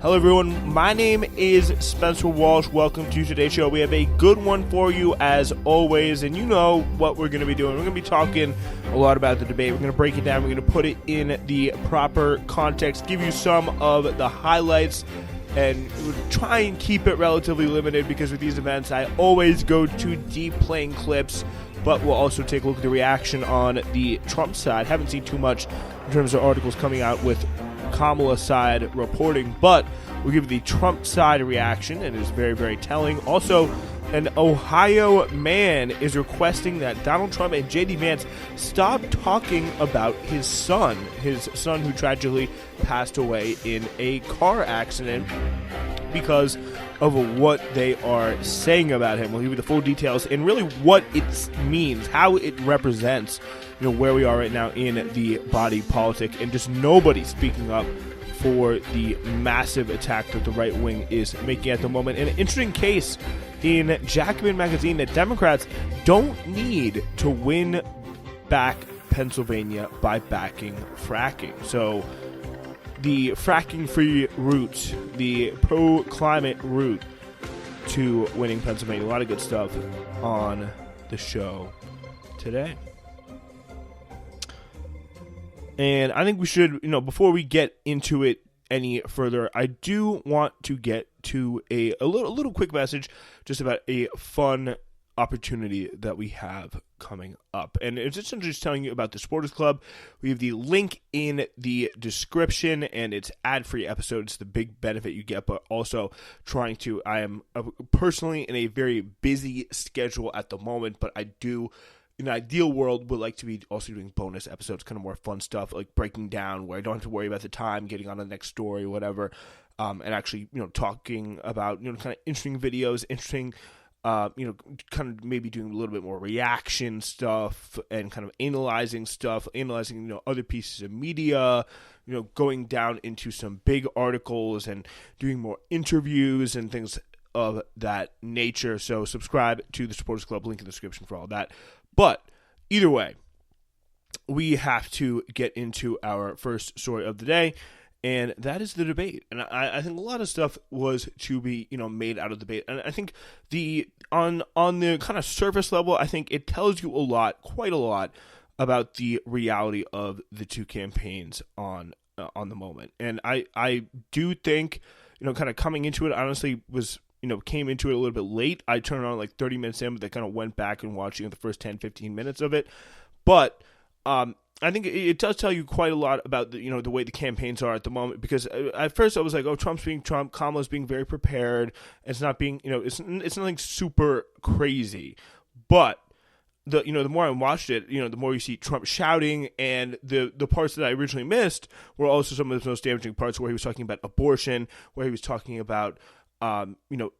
Hello everyone, my name is Spencer Walsh. Welcome to today's show. We have a good one for you as always, and you know what we're going to be doing. We're going to be talking a lot about the debate. We're going to break it down. We're going to put it in the proper context, give you some of the highlights, and we'll try and keep it relatively limited because with these events I always go too deep playing clips, but we'll also take a look at the reaction on the Trump side. Haven't seen too much in terms of articles coming out with Kamala side reporting, but we'll give the Trump side reaction, and it is very, very telling. Also, an Ohio man is requesting that Donald Trump and J.D. Vance stop talking about his son who tragically passed away in a car accident because of what they are saying about him. We'll give you the full details and really what it means, how it represents, where we are right now in the body politic, and just nobody speaking up for the massive attack that the right wing is making at the moment. An interesting case in Jacobin magazine that Democrats don't need to win back Pennsylvania by backing fracking. So the fracking-free route, the pro-climate route to winning Pennsylvania. A lot of good stuff on the show today. And I think we should, before we get into it any further, I do want to get to a little quick message just about a fun opportunity that we have coming up. And it's essentially just telling you about the Supporters Club. We have the link in the description, and it's ad-free episodes, the big benefit you get, but also I am personally in a very busy schedule at the moment, but I do, in an ideal world, would like to be also doing bonus episodes, kind of more fun stuff, like breaking down where I don't have to worry about the time, getting on the next story, whatever, and actually, talking about, kind of interesting videos, interesting, kind of maybe doing a little bit more reaction stuff and kind of analyzing, other pieces of media, going down into some big articles and doing more interviews and things of that nature. So subscribe to the Supporters Club, link in the description for all that. But either way, we have to get into our first story of the day, and that is the debate. And I think a lot of stuff was to be, made out of the debate. And I think on the kind of surface level, I think it tells you quite a lot, about the reality of the two campaigns on the moment. And I do think, kind of coming into it, honestly, was, came into it a little bit late. I turned on like 30 minutes in, but I kind of went back and watching the first 10, 15 minutes of it. But I think it does tell you quite a lot about the way the campaigns are at the moment, because at first I was like, oh, Trump's being Trump, Kamala's being very prepared. It's not being, it's nothing super crazy. But the more I watched it, the more you see Trump shouting, and the parts that I originally missed were also some of the most damaging parts, where he was talking about abortion, where he was talking about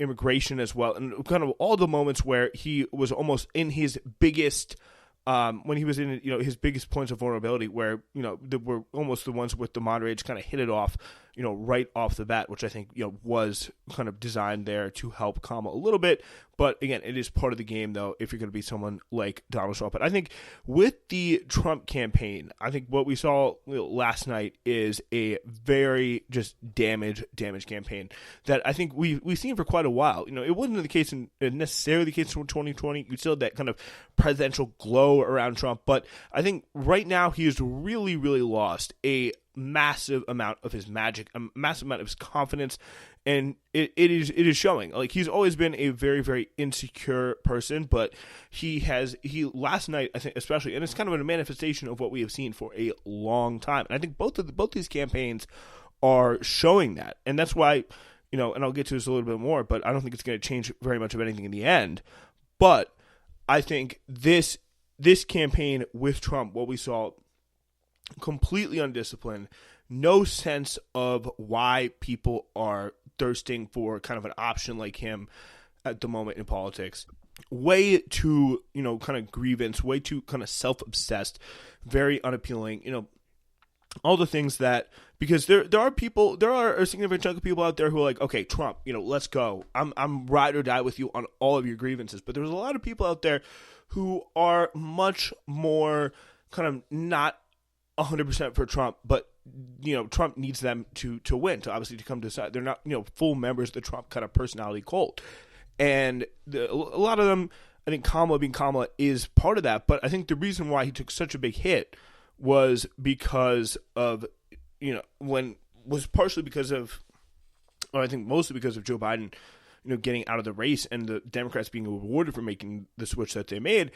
immigration as well, and kind of all the moments where he was almost in his biggest, when he was in, his biggest points of vulnerability, where, were almost the ones with the moderators kind of hit it off, right off the bat, which I think, was kind of designed there to help Kamala a little bit. But again, it is part of the game, though, if you're going to be someone like Donald Trump. But I think with the Trump campaign, I think what we saw last night is a very just damaged campaign that I think we've seen for quite a while. It wasn't necessarily the case in 2020. You still had that kind of presidential glow around Trump. But I think right now he has really, really lost a massive amount of his magic, a massive amount of his confidence, and it is showing. Like, he's always been a very, very insecure person, but he last night, I think especially, and it's kind of a manifestation of what we have seen for a long time. And I think both these campaigns are showing that, and that's why, and I'll get to this a little bit more, but I don't think it's going to change very much of anything in the end. But I think this campaign with Trump, what we saw, completely undisciplined, no sense of why people are thirsting for kind of an option like him at the moment in politics. Way too, kind of grievance, way too kind of self-obsessed, very unappealing, all the things that, because there are a significant chunk of people out there who are like, okay, Trump, let's go. I'm ride or die with you on all of your grievances. But there's a lot of people out there who are much more kind of not 100% for Trump, but Trump needs them to win, to obviously to come to side. They're not, full members of the Trump kind of personality cult. And a lot of them, I think Kamala being Kamala is part of that. But I think the reason why he took such a big hit was because of, was partially because of, or I think mostly because of Joe Biden, getting out of the race and the Democrats being rewarded for making the switch that they made.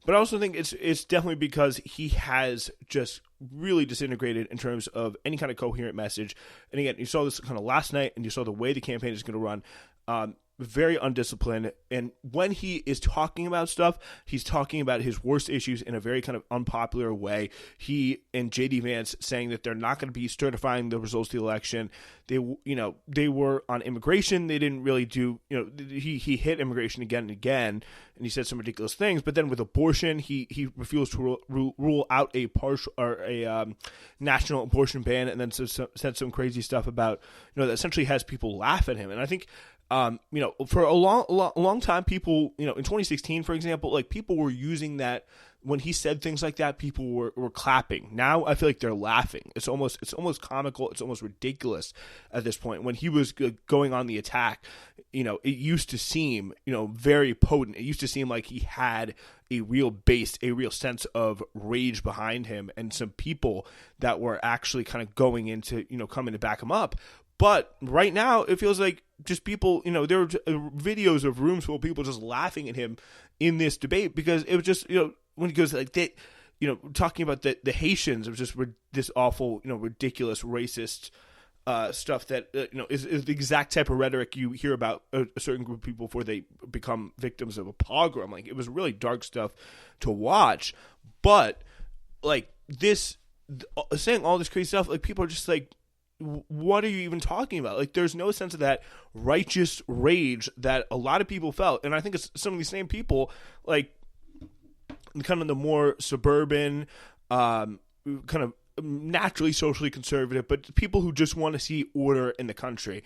But I also think it's definitely because he has just really disintegrated in terms of any kind of coherent message. And again, you saw this kind of last night, and you saw the way the campaign is going to run. Very undisciplined. And when he is talking about stuff, he's talking about his worst issues in a very kind of unpopular way. He and J.D. Vance saying that they're not going to be certifying the results of the election. They were on immigration. They didn't really do, he hit immigration again and again, and he said some ridiculous things. But then with abortion, he refused to rule out a partial or a national abortion ban, and then said some crazy stuff about, that essentially has people laugh at him. And I think, for a long time, people, in 2016, for example, like people were using that when he said things like that, people were clapping. Now I feel like they're laughing. It's almost comical. It's almost ridiculous at this point. When he was going on the attack, it used to seem, very potent. It used to seem like he had a real base, a real sense of rage behind him, and some people that were actually kind of going into, coming to back him up. But right now, it feels like just people, there are videos of rooms full of people just laughing at him in this debate, because it was just, when he goes like that, talking about the Haitians, it was just this awful, ridiculous, racist stuff that, is the exact type of rhetoric you hear about a certain group of people before they become victims of a pogrom. Like, it was really dark stuff to watch. But, like, saying all this crazy stuff, like, people are just like, what are you even talking about? Like, there's no sense of that righteous rage that a lot of people felt. And I think it's some of these same people, like, kind of the more suburban, kind of naturally socially conservative, but people who just want to see order in the country.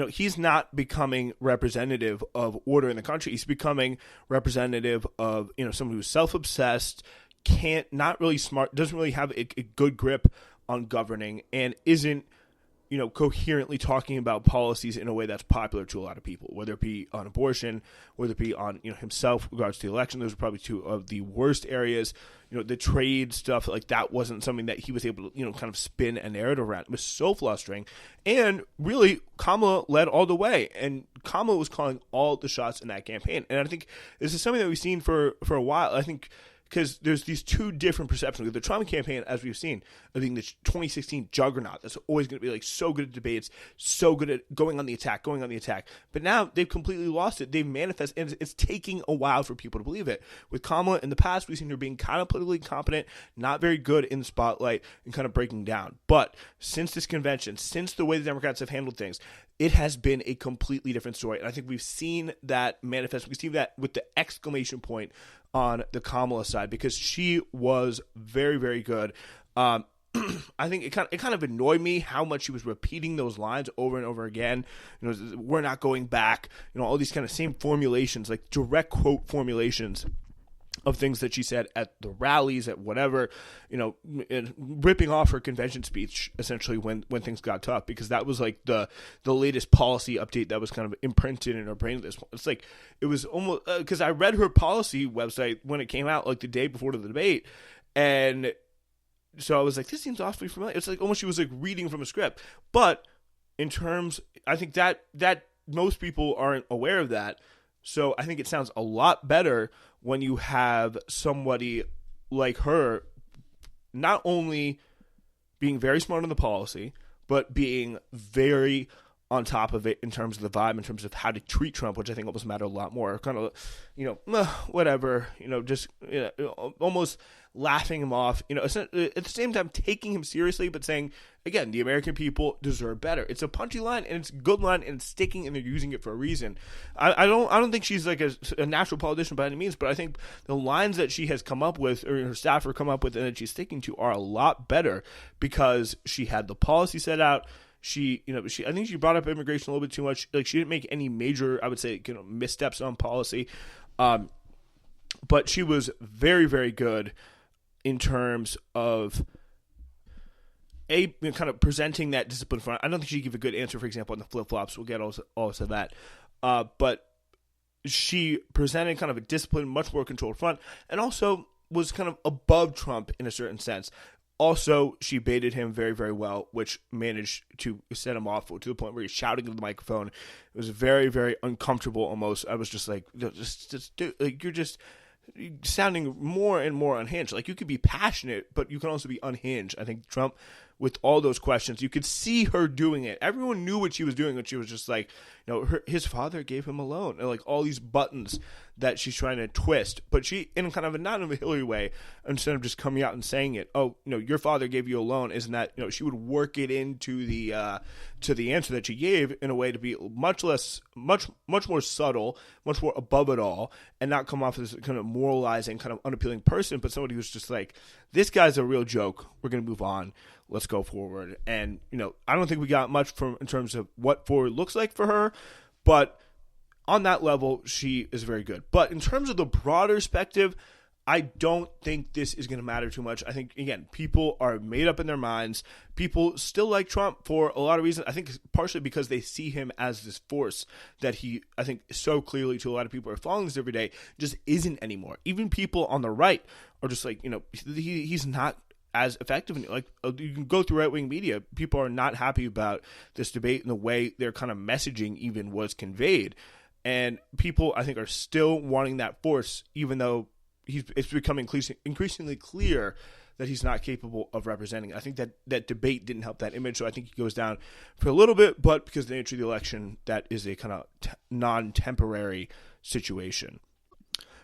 He's not becoming representative of order in the country. He's becoming representative of, someone who's self-obsessed, not really smart, doesn't really have a good grip on governing, and isn't, coherently talking about policies in a way that's popular to a lot of people, whether it be on abortion, whether it be on, himself with regards to the election. Those are probably two of the worst areas. The trade stuff, like, that wasn't something that he was able to, kind of spin a narrative around. It was so flustering. And really, Kamala led all the way. And Kamala was calling all the shots in that campaign. And I think this is something that we've seen for a while. I think because there's these two different perceptions. The Trump campaign, as we've seen, I think the 2016 juggernaut that's always going to be like so good at debates, so good at going on the attack. But now they've completely lost it. They've manifested, and it's taking a while for people to believe it. With Kamala in the past, we've seen her being kind of politically competent, not very good in the spotlight, and kind of breaking down. But since this convention, since the way the Democrats have handled things, it has been a completely different story. And I think we've seen that manifest. We've seen that with the exclamation point on the Kamala side, because she was very, very good. I think it kind of annoyed me how much she was repeating those lines over and over again. We're not going back. All these kind of same formulations, like direct quote formulations of things that she said at the rallies, at whatever, ripping off her convention speech, essentially, when things got tough, because that was like the latest policy update that was kind of imprinted in her brain at this point. It's like, it was almost, because I read her policy website when it came out, like the day before the debate, and so I was like, this seems awfully familiar. It's like almost she was like reading from a script. But in terms, I think that most people aren't aware of that. So I think it sounds a lot better when you have somebody like her not only being very smart on the policy, but being very on top of it in terms of the vibe, in terms of how to treat Trump, which I think almost matter a lot more. Kind of, whatever, just almost laughing him off, at the same time taking him seriously, but saying, again, the American people deserve better. It's a punchy line, and it's a good line, and it's sticking, and they're using it for a reason. I don't think she's like a natural politician by any means, but I think the lines that she has come up with, or her staff have come up with, and that she's sticking to, are a lot better because she had the policy set out. I think she brought up immigration a little bit too much. Like, she didn't make any major, I would say, missteps on policy. But she was very, very good in terms of kind of presenting that discipline front. I don't think she gave a good answer, for example, on the flip-flops. We'll get also that. But she presented kind of a disciplined, much more controlled front, and also was kind of above Trump in a certain sense. Also, she baited him very, very well, which managed to set him off to the point where he's shouting into the microphone. It was very, very uncomfortable almost. I was just like, you're just sounding more and more unhinged. Like, you could be passionate, but you can also be unhinged. I think Trump, with all those questions, you could see her doing it. Everyone knew what she was doing, and she was just like, his father gave him a loan, and like all these buttons that she's trying to twist. But she, in kind of not in a Hillary way, instead of just coming out and saying it, your father gave you a loan, isn't that, she would work it into the answer that she gave in a way to be much more subtle, much more above it all, and not come off as kind of moralizing, kind of unappealing person, but somebody who's just like, this guy's a real joke. We're going to move on. Let's go forward. And, I don't think we got much in terms of what forward looks like for her, but on that level, she is very good. But in terms of the broader perspective, I don't think this is going to matter too much. I think, again, people are made up in their minds. People still like Trump for a lot of reasons. I think partially because they see him as this force that he, I think, so clearly to a lot of people who are following this every day, just isn't anymore. Even people on the right are just like, he's not as effective. Like, you can go through right-wing media. People are not happy about this debate and the way their kind of messaging even was conveyed. And people, I think, are still wanting that force, even though it's becoming increasingly clear that he's not capable of representing. I think that debate didn't help that image, so I think he goes down for a little bit, but because of the nature of the election, that is a kind of non-temporary situation.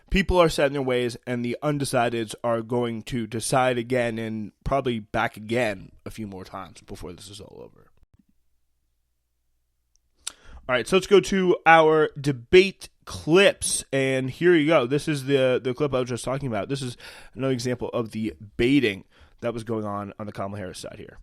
People are set in their ways, and the undecideds are going to decide again and probably back again a few more times before this is all over. All right, so let's go to our debate clips, and here you go. This is the clip I was just talking about. This is another example of the baiting that was going on the Kamala Harris side here.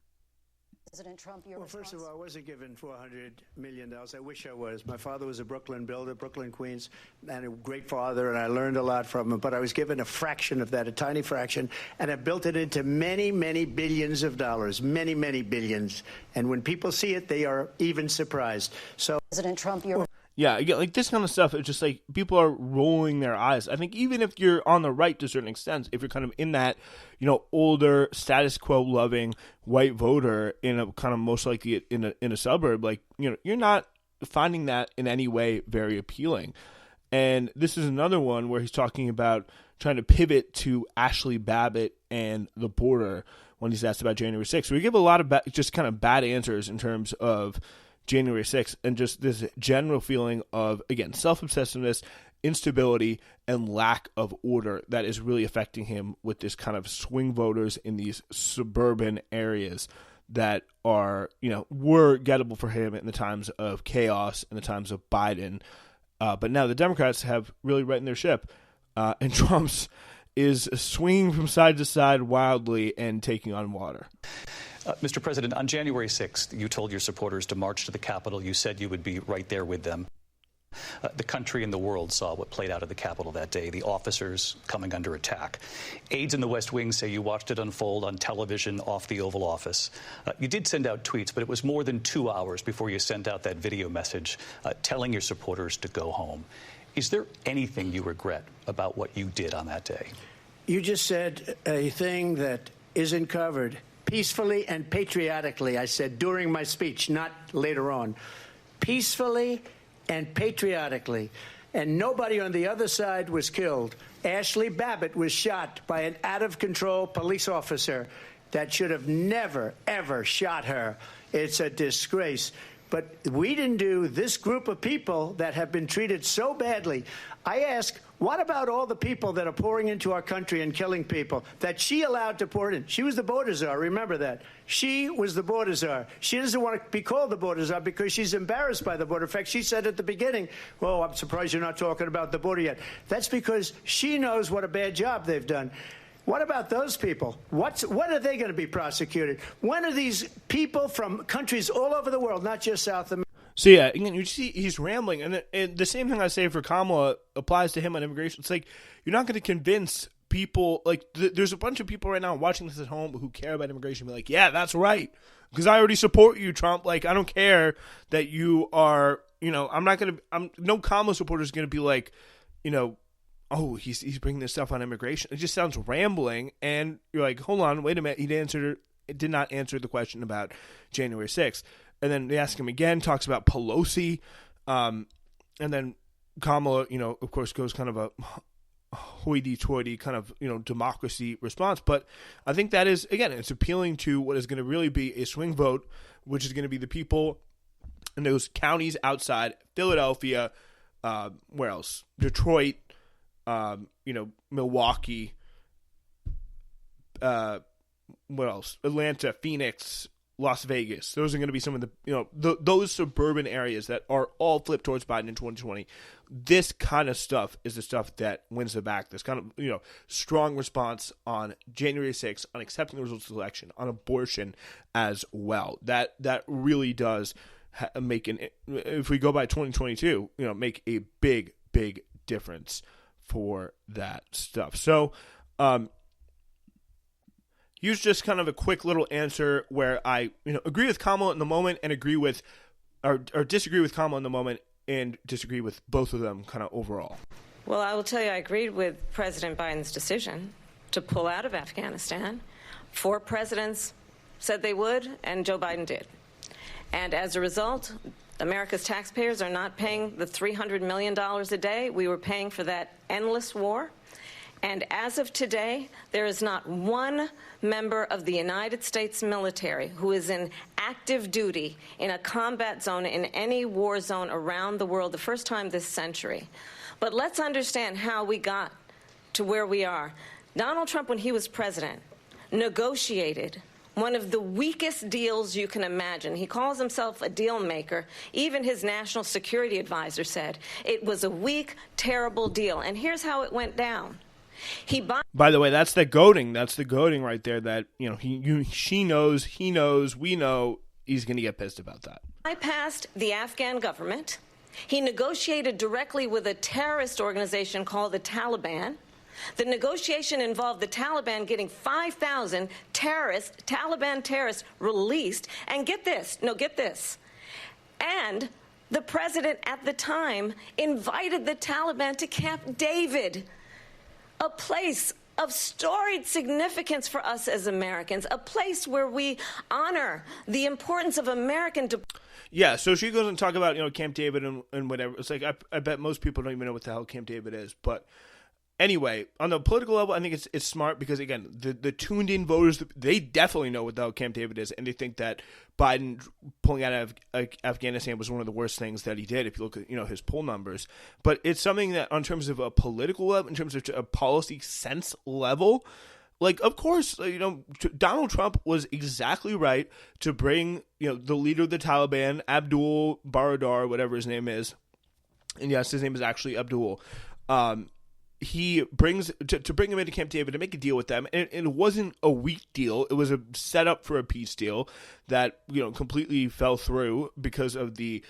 President Trump, your response? First of all, I wasn't given $400 million. I wish I was. My father was a Brooklyn builder, Brooklyn, Queens, and a great father, and I learned a lot from him. But I was given a fraction of that, a tiny fraction, and I built it into many, many billions of dollars, many, many billions. And when people see it, they are even surprised. So, President Trump, your Yeah, again, like this kind of stuff, it's just like people are rolling their eyes. I think even if you're on the right to a certain extent, if you're kind of in that, older, status quo loving white voter in a kind of most likely in a suburb, like, you're not finding that in any way very appealing. And this is another one where he's talking about trying to pivot to Ashley Babbitt and the border when he's asked about January 6th. So we give a lot of just kind of bad answers in terms of January 6th, and just this general feeling of, again, self-obsessiveness, instability, and lack of order that is really affecting him with this kind of swing voters in these suburban areas that are, were gettable for him in the times of chaos and the times of Biden. But now the Democrats have really righted their ship, and Trump's is swinging from side to side wildly and taking on water. Mr. President, on January 6th, you told your supporters to march to the Capitol. You said you would be right there with them. The country and the world saw what played out at the Capitol that day, the officers coming under attack. Aides in the West Wing say you watched it unfold on television off the Oval Office. You did send out tweets, but it was more than 2 hours before you sent out that video message telling your supporters to go home. Is there anything you regret about what you did on that day? You just said a thing that isn't covered. Peacefully and patriotically, I said during my speech, not later on. Peacefully and patriotically. And nobody on the other side was killed. Ashley Babbitt was shot by an out-of-control police officer that should have never, ever shot her. It's a disgrace. But we didn't do this group of people that have been treated so badly. I ask, what about all the people that are pouring into our country and killing people that she allowed to pour in? She was the border czar. Remember that. She was the border czar. She doesn't want to be called the border czar because she's embarrassed by the border. In fact, she said at the beginning, oh, I'm surprised you're not talking about the border yet. That's because she knows what a bad job they've done. What about those people? When are they going to be prosecuted? When are these people from countries all over the world, not just South America? So, yeah, again, you see he's rambling. And the same thing I say for Kamala applies to him on immigration. It's like you're not going to convince people like there's a bunch of people right now watching this at home who care about immigration. Be like, yeah, that's right, because I already support you, Trump. Like, I don't care that you are. No Kamala supporter is gonna be like, oh, he's bringing this stuff on immigration. It just sounds rambling, and you're like, hold on, wait a minute. It did not answer the question about January 6th. And then they ask him again, talks about Pelosi, and then Kamala, of course, goes kind of a hoity-toity kind of, democracy response. But I think that is, again, it's appealing to what is going to really be a swing vote, which is going to be the people in those counties outside Philadelphia, where else? Detroit, Milwaukee, what else? Atlanta, Phoenix, Las Vegas. Those are going to be some of the, those suburban areas that are all flipped towards Biden in 2020. This kind of stuff is the stuff that wins the back. This kind of, strong response on January 6th, on accepting the results of the election, on abortion as well. That really does make if we go by 2022, make a big, big difference for that stuff. So, here's just kind of a quick little answer where I, agree with Kamala in the moment and agree with, or disagree with Kamala in the moment and disagree with both of them kind of overall. Well, I will tell you, I agreed with President Biden's decision to pull out of Afghanistan. 4 presidents said they would, and Joe Biden did. And as a result, America's taxpayers are not paying the $300 million a day we were paying for that endless war. And as of today, there is not one member of the United States military who is in active duty in a combat zone in any war zone around the world, the first time this century. But let's understand how we got to where we are. Donald Trump, when he was president, negotiated one of the weakest deals you can imagine. He calls himself a deal maker. Even his national security advisor said it was a weak, terrible deal. And here's how it went down. By the way, that's the goading. That's the goading right there. That she knows, he knows, we know he's going to get pissed about that. Bypassed the Afghan government. He negotiated directly with a terrorist organization called the Taliban. The negotiation involved the Taliban getting 5,000 Taliban terrorists released. And get this. And the president at the time invited the Taliban to Camp David, a place of storied significance for us as Americans, a place where we honor the importance of American. Yeah, so she goes and talk about, Camp David and whatever. It's like, I bet most people don't even know what the hell Camp David is. But anyway, on the political level, I think it's smart because, again, the tuned-in voters, they definitely know what the hell Camp David is, and they think that Biden pulling out of Afghanistan was one of the worst things that he did if you look at, his poll numbers. But it's something that, in terms of a political level, in terms of a policy sense level, like, of course, Donald Trump was exactly right to bring, the leader of the Taliban, Abdul Baradar, whatever his name is, and yes, his name is actually Abdul, he brings to bring him into Camp David to make a deal with them, and it wasn't a weak deal. It was a setup for a peace deal that completely fell through because of the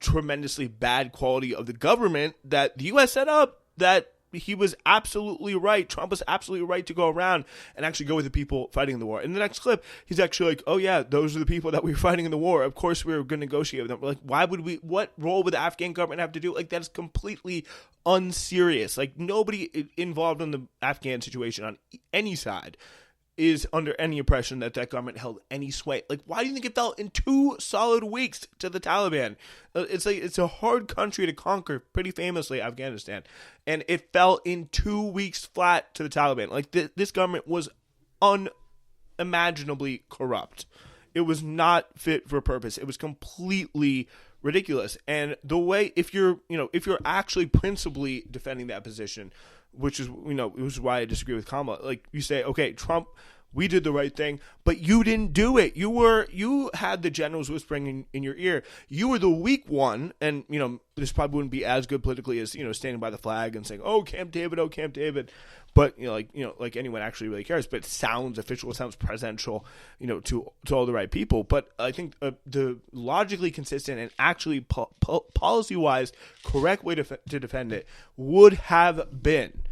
tremendously bad quality of the government that the U.S. set up. That he was absolutely right. Trump was absolutely right to go around and actually go with the people fighting in the war. In the next clip, he's actually like, oh yeah, those are the people that we were fighting in the war. Of course we were going to negotiate with them. We're like, why would we, what role would the Afghan government have to do? Like, that is completely unserious. Like, nobody involved in the Afghan situation on any side is under any impression that government held any sway. Like, why do you think it fell in 2 solid weeks to the Taliban? It's a hard country to conquer, pretty famously, Afghanistan. And it fell in 2 weeks flat to the Taliban. Like, this government was unimaginably corrupt. It was not fit for purpose. It was completely ridiculous. And the way, if you're actually principally defending that position, which is, it was why I disagree with Kamala. Like, you say, okay, Trump, we did the right thing, but you didn't do it. You had the generals whispering in your ear. You were the weak one, and, this probably wouldn't be as good politically as, standing by the flag and saying, oh, Camp David, oh, Camp David. But, like anyone actually really cares. But it sounds official, it sounds presidential, to all the right people. But I think the logically consistent and actually policy-wise correct way to defend it would have been,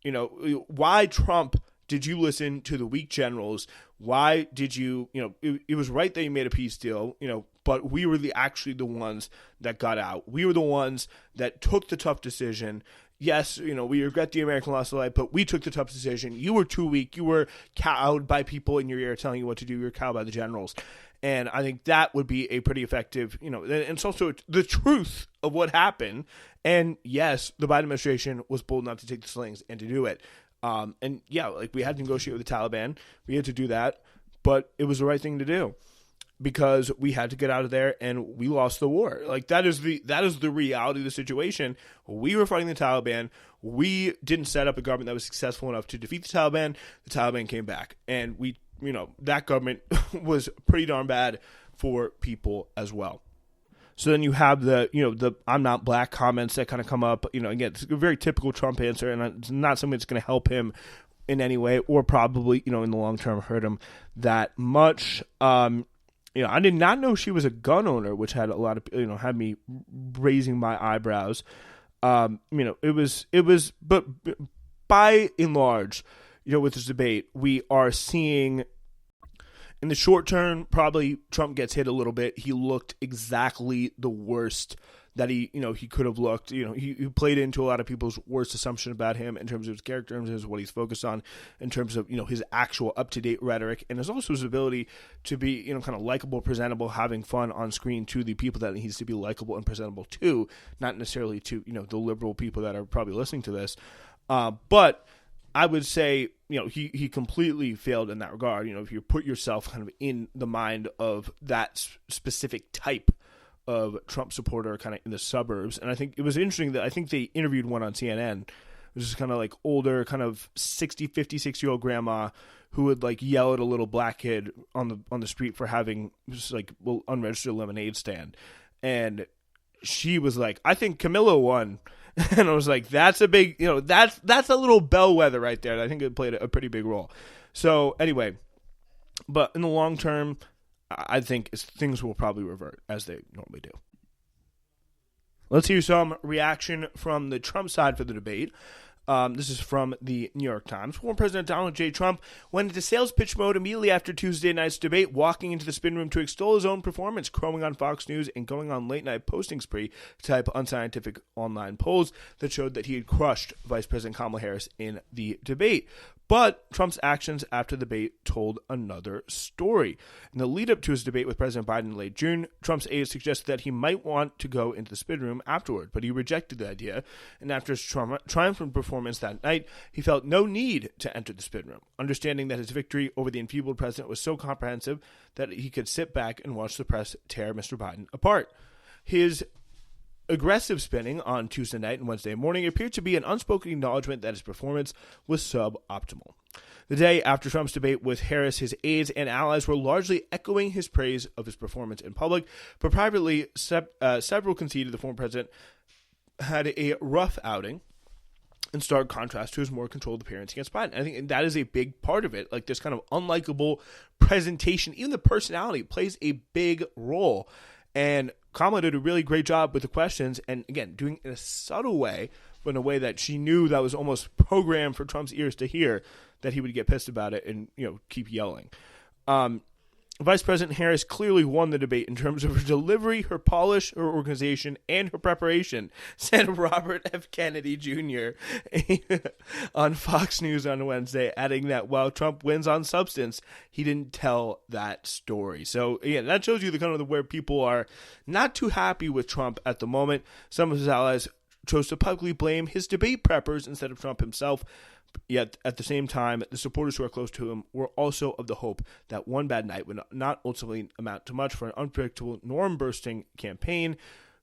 why Trump did you listen to the weak generals? Why did you, it was right that you made a peace deal, but we were actually the ones that got out. We were the ones that took the tough decision. Yes, we regret the American loss of life, but we took the tough decision. You were too weak. You were cowed by people in your ear telling you what to do. You were cowed by the generals. And I think that would be a pretty effective, and it's also the truth of what happened. And yes, the Biden administration was bold enough to take the slings and to do it. And yeah, we had to negotiate with the Taliban. We had to do that, but it was the right thing to do because we had to get out of there and we lost the war. That is the reality of the situation. We were fighting the Taliban. We didn't set up a government that was successful enough to defeat the Taliban. The Taliban came back, and that government was pretty darn bad for people as well. So then you have the I'm not black comments that kind of come up. Again, it's a very typical Trump answer, and it's not something that's going to help him in any way or probably, in the long term hurt him that much. I did not know she was a gun owner, which had a lot of, had me raising my eyebrows. It was, but by and large, with this debate, we are seeing in the short term, probably Trump gets hit a little bit. He looked exactly the worst that he could have looked. He played into a lot of people's worst assumption about him in terms of his character, in terms of what he's focused on, in terms of, his actual up-to-date rhetoric, and there's also his ability to be, kind of likable, presentable, having fun on screen to the people that he needs to be likable and presentable to, not necessarily to, the liberal people that are probably listening to this. But I would say, he completely failed in that regard. If you put yourself kind of in the mind of that specific type of Trump supporter kind of in the suburbs. And I think it was interesting that I think they interviewed one on CNN. It was just kind of older, kind of 56-year-old grandma who would yell at a little black kid on the street for having just unregistered lemonade stand. And she was like, I think Camilla won. And I was like, that's a big, that's a little bellwether right there. I think it played a pretty big role. So anyway, but in the long term, I think things will probably revert as they normally do. Let's hear some reaction from the Trump side for the debate. This is from the New York Times. Former President Donald J. Trump went into sales pitch mode immediately after Tuesday night's debate, walking into the spin room to extol his own performance, crowing on Fox News and going on late-night posting spree to type unscientific online polls that showed that he had crushed Vice President Kamala Harris in the debate. But Trump's actions after the debate told another story. In the lead-up to his debate with President Biden in late June, Trump's aides suggested that he might want to go into the spin room afterward, but he rejected the idea, and after his triumphant performance that night, he felt no need to enter the spin room, understanding that his victory over the enfeebled president was so comprehensive that he could sit back and watch the press tear Mr. Biden apart. His aggressive spinning on Tuesday night and Wednesday morning appeared to be an unspoken acknowledgement that his performance was suboptimal. The day after Trump's debate with Harris, his aides and allies were largely echoing his praise of his performance in public, but privately, several conceded the former president had a rough outing in stark contrast to his more controlled appearance against Biden. I think that is a big part of it. This kind of unlikable presentation, even the personality plays a big role. And Kamala did a really great job with the questions, and again, doing it in a subtle way, but in a way that she knew that was almost programmed for Trump's ears to hear, that he would get pissed about it and keep yelling. Vice President Harris clearly won the debate in terms of her delivery, her polish, her organization, and her preparation, said Robert F. Kennedy Jr. on Fox News on Wednesday, adding that while Trump wins on substance, he didn't tell that story. So, again, that shows you the kind of where people are not too happy with Trump at the moment. Some of his allies chose to publicly blame his debate preppers instead of Trump himself. Yet, at the same time, the supporters who are close to him were also of the hope that one bad night would not ultimately amount to much for an unpredictable, norm-bursting campaign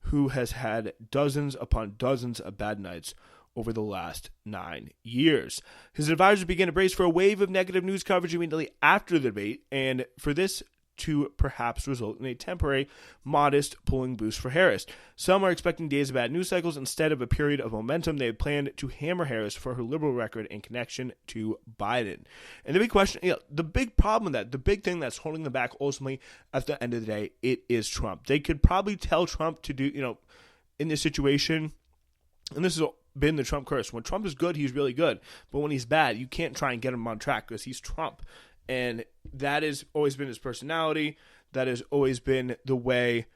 who has had dozens upon dozens of bad nights over the last 9 years. His advisors began to brace for a wave of negative news coverage immediately after the debate, and for this to perhaps result in a temporary, modest polling boost for Harris. Some are expecting days of bad news cycles instead of a period of momentum. They had planned to hammer Harris for her liberal record in connection to Biden. And the big question, the big problem the big thing that's holding them back ultimately at the end of the day, it is Trump. They could probably tell Trump to do, in this situation, and this is been the Trump curse. When Trump is good, he's really good. But when he's bad, you can't try and get him on track because he's Trump. And that has always been his personality. That has always been the way.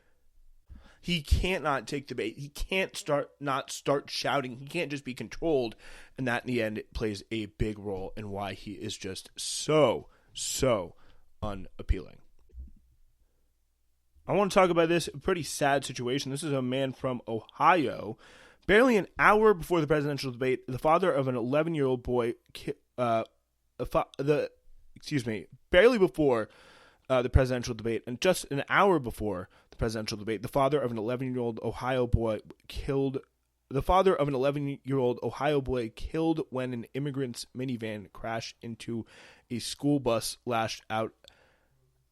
He can't not take the bait. He can't not start shouting. He can't just be controlled. And that, in the end, it plays a big role in why he is just so unappealing. I want to talk about this pretty sad situation. This is a man from Ohio. Barely an hour before the presidential debate, the father of an 11-year-old boy, barely before the presidential debate, and just an hour before the presidential debate, the father of an 11-year-old Ohio boy killed when an immigrant's minivan crashed into a school bus lashed out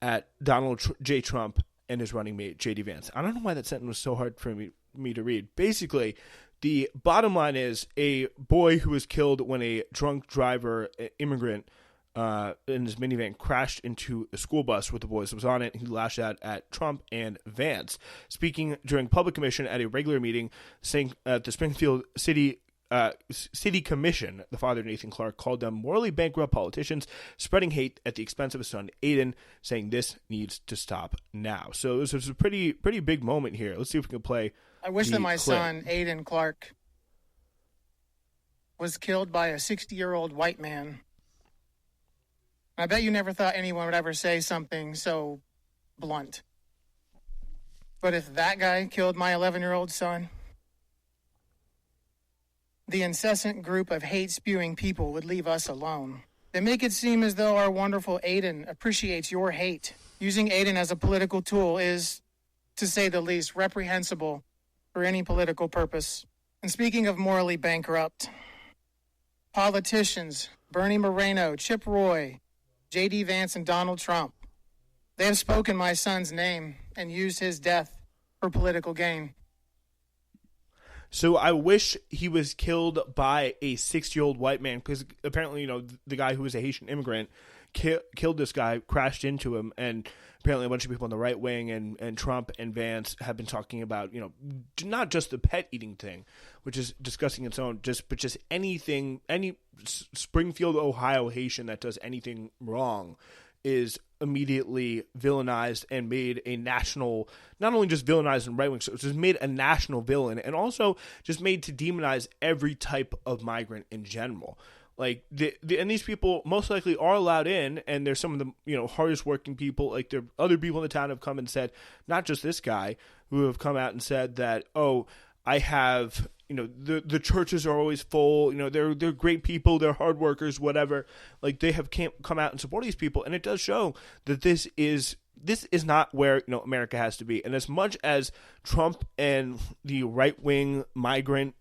at Donald J. Trump and his running mate, J.D. Vance. I don't know why that sentence was so hard for me to read. Basically, the bottom line is a boy who was killed when a drunk driver, immigrant, in his minivan crashed into a school bus with the boys that was on it. He lashed out at Trump and Vance. Speaking during public commission at a regular meeting, saying at the Springfield City Commission, the father, Nathan Clark, called them morally bankrupt politicians spreading hate at the expense of his son, Aiden, saying this needs to stop now. So this was a pretty big moment here. Let's see if we can play. I wish that my son, Aiden Clark, was killed by a 60-year-old white man. I bet you never thought anyone would ever say something so blunt. But if that guy killed my 11-year-old son, the incessant group of hate-spewing people would leave us alone. They make it seem as though our wonderful Aiden appreciates your hate. Using Aiden as a political tool is, to say the least, reprehensible for any political purpose. And speaking of morally bankrupt, politicians, Bernie Moreno, Chip Roy, J.D. Vance, and Donald Trump, they have spoken my son's name and used his death for political gain. So I wish he was killed by a 60-year-old white man, because apparently, the guy who was a Haitian immigrant killed this guy, crashed into him, and apparently a bunch of people on the right wing and Trump and Vance have been talking about, not just the pet eating thing, which is disgusting its own, but just anything, any Springfield, Ohio Haitian that does anything wrong is immediately villainized and made a national, not only just villainized in right-wing, so just made a national villain, and also just made to demonize every type of migrant in general. Like, and these people most likely are allowed in, and they're some of the hardest working people. Like, there are other people in the town have come and said, not just this guy, who have come out and said that, I have, the churches are always full, they're great people, they're hard workers, whatever. Like, they have come out and support these people, and it does show that this is not where America has to be. And as much as Trump and the right-wing migrant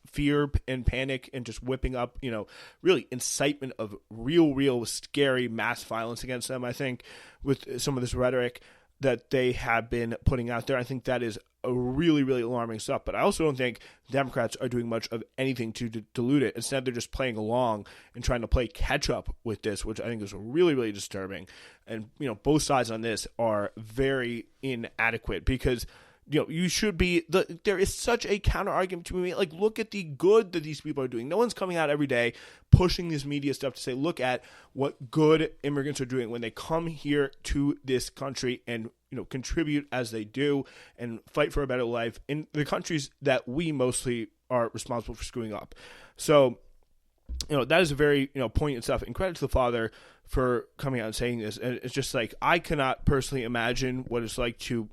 fear and panic and just whipping up, really incitement of real scary mass violence against them, I think, with some of this rhetoric that they have been putting out there, I think that is a really alarming stuff. But I also don't think Democrats are doing much of anything to dilute it. Instead, they're just playing along and trying to play catch up with this, which I think is really disturbing. And, both sides on this are very inadequate, because you should be, there is such a counter argument to be made. Like, look at the good that these people are doing. No one's coming out every day pushing this media stuff to say, look at what good immigrants are doing when they come here to this country and, contribute as they do and fight for a better life in the countries that we mostly are responsible for screwing up. So, that is a very, poignant stuff. And credit to the father for coming out and saying this. And it's just like, I cannot personally imagine what it's like to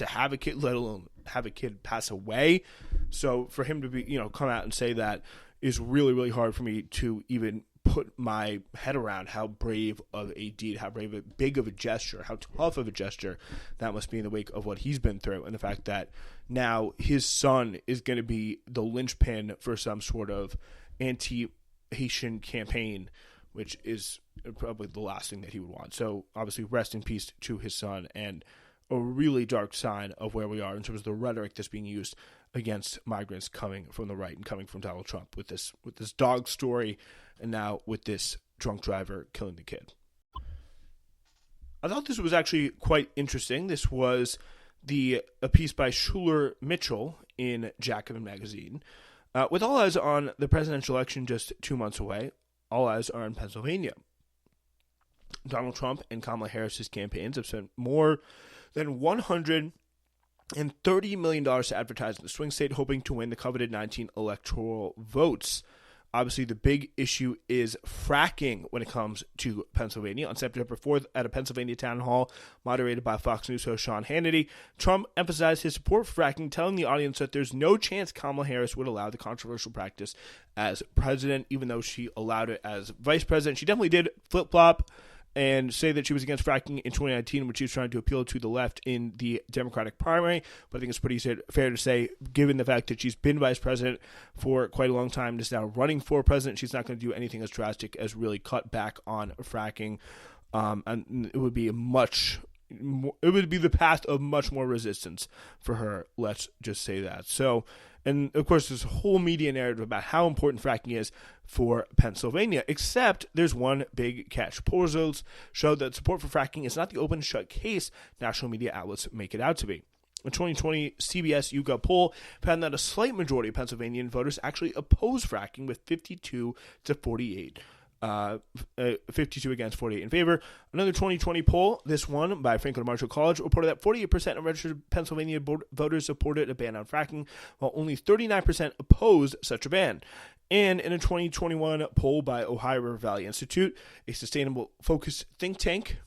have a kid, let alone have a kid pass away. So for him to be, come out and say that is really hard for me to even put my head around how brave of a deed, how big of a gesture, how tough of a gesture that must be in the wake of what he's been through. And the fact that now his son is going to be the linchpin for some sort of anti-Haitian campaign, which is probably the last thing that he would want. So obviously rest in peace to his son, and a really dark sign of where we are in terms of the rhetoric that's being used against migrants coming from the right and coming from Donald Trump with this dog story, and now with this drunk driver killing the kid. I thought this was actually quite interesting. This was a piece by Schuler Mitchell in Jacobin magazine. With all eyes on the presidential election just 2 months away, all eyes are on Pennsylvania. Donald Trump and Kamala Harris's campaigns have spent more than $130 million to advertise in the swing state, hoping to win the coveted 19 electoral votes. Obviously, the big issue is fracking when it comes to Pennsylvania. On September 4th, at a Pennsylvania town hall moderated by Fox News host Sean Hannity, Trump emphasized his support for fracking, telling the audience that there's no chance Kamala Harris would allow the controversial practice as president, even though she allowed it as vice president. She definitely did flip-flop and say that she was against fracking in 2019 when she was trying to appeal to the left in the Democratic primary. But I think it's pretty fair to say, given the fact that she's been vice president for quite a long time, is now running for president, she's not going to do anything as drastic as really cut back on fracking. And it would be the path of much more resistance for her. Let's just say that. So, and of course, there's a whole media narrative about how important fracking is for Pennsylvania, except there's one big catch. Poll results show that support for fracking is not the open shut case national media outlets make it out to be. A 2020 CBS YouGov poll found that a slight majority of Pennsylvanian voters actually oppose fracking, with 52 to 48. 52 against, 48 in favor. Another 2020 poll, this one by Franklin Marshall College, reported that 48% of registered Pennsylvania voters supported a ban on fracking, while only 39% opposed such a ban. And in a 2021 poll by Ohio River Valley Institute, a sustainable focused think tank,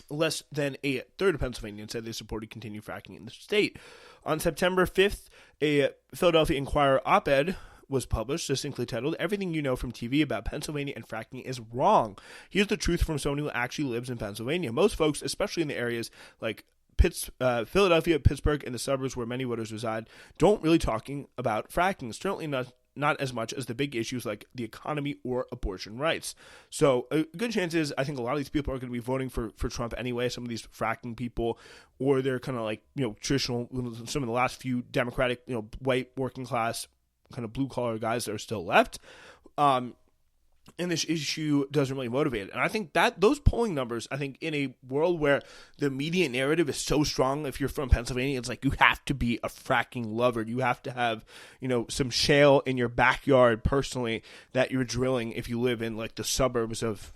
less than a third of Pennsylvanians said they supported continued fracking in the state. On September 5th, a Philadelphia Inquirer op-ed was published, succinctly titled, "Everything you know from TV about Pennsylvania and fracking is wrong. Here's the truth from someone who actually lives in Pennsylvania. Most folks, especially in the areas like Philadelphia, Pittsburgh, and the suburbs where many voters reside, don't really talking about fracking. Certainly not as much as the big issues like the economy or abortion rights." So a good chance is I think a lot of these people are going to be voting for Trump anyway, some of these fracking people, or they're kind of like, traditional, some of the last few Democratic, white working class kind of blue collar guys that are still left. And this issue doesn't really motivate it. And I think that those polling numbers, I think in a world where the media narrative is so strong, if you're from Pennsylvania, it's like you have to be a fracking lover. You have to have, some shale in your backyard personally that you're drilling if you live in like the suburbs of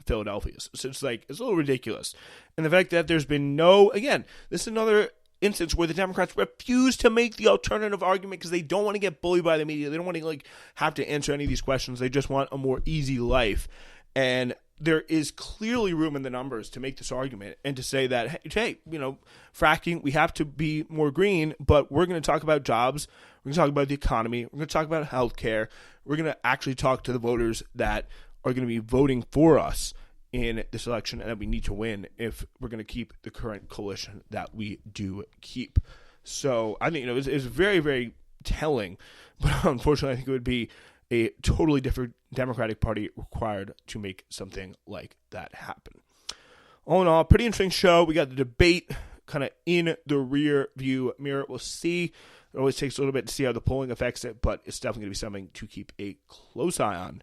Philadelphia. So it's like, it's a little ridiculous. And the fact that there's been this is another instance where the Democrats refuse to make the alternative argument because they don't want to get bullied by the media. They don't want to have to answer any of these questions. They just want a more easy life. And there is clearly room in the numbers to make this argument and to say that, hey, fracking, we have to be more green, but we're going to talk about jobs. We're going to talk about the economy. We're going to talk about healthcare. We're going to actually talk to the voters that are going to be voting for us in this election, and that we need to win if we're going to keep the current coalition that we do keep. So I think it's very, very telling, but unfortunately I think it would be a totally different Democratic Party required to make something like that happen. All in all, pretty interesting show. We got the debate kind of in the rear view mirror. We'll see. It always takes a little bit to see how the polling affects it, but it's definitely going to be something to keep a close eye on.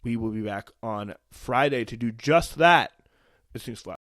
We will be back on Friday to do just that. It seems flat.